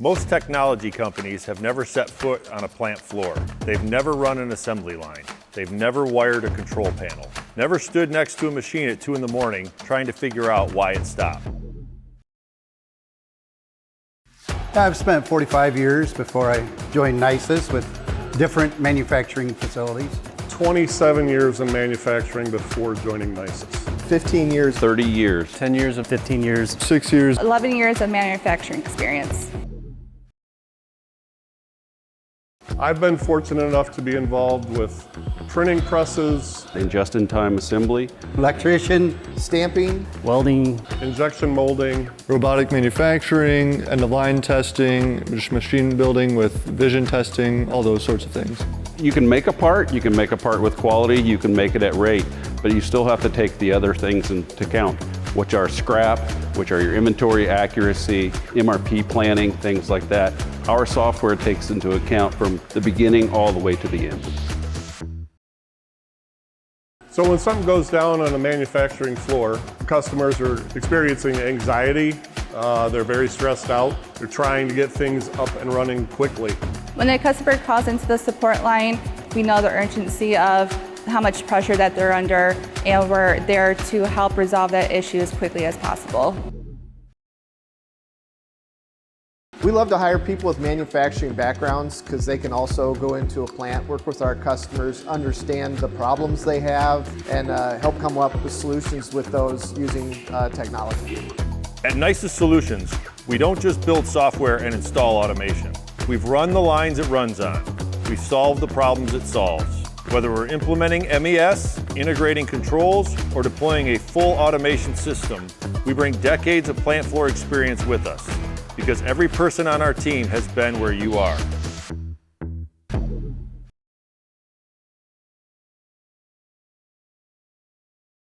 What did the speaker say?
Most technology companies have never set foot on a plant floor. They've never run an assembly line. They've never wired a control panel. Never stood next to a machine at 2 in the morning trying to figure out why it stopped. I've spent 45 years before I joined Nysus with different manufacturing facilities. 27 years in manufacturing before joining Nysus. 15 years. 30 years. 10 years and 15 years. 6 years. 11 years of manufacturing experience. I've been fortunate enough to be involved with printing presses, And just-in-time assembly. Electrician, Stamping. Welding. injection molding, robotic manufacturing, end-of-line testing, just machine building with vision testing, all those sorts of things. You can make a part with quality, you can make it at rate, but you still have to take the other things into account, which are scrap, which are your inventory accuracy, MRP planning, things like that. Our software takes into account from the beginning all the way to the end. So when something goes down on a manufacturing floor, customers are experiencing anxiety. They're very stressed out. They're trying to get things up and running quickly. When a customer calls into the support line, we know the urgency of how much pressure that they're under, and we're there to help resolve that issue as quickly as possible. We love to hire people with manufacturing backgrounds because they can also go into a plant, work with our customers, understand the problems they have, and help come up with solutions with those using technology. At Nysus Solutions, we don't just build software and install automation. We've run the lines it runs on. We've solved the problems it solves. Whether we're implementing MES, integrating controls, or deploying a full automation system, we bring decades of plant floor experience with us, because every person on our team has been where you are.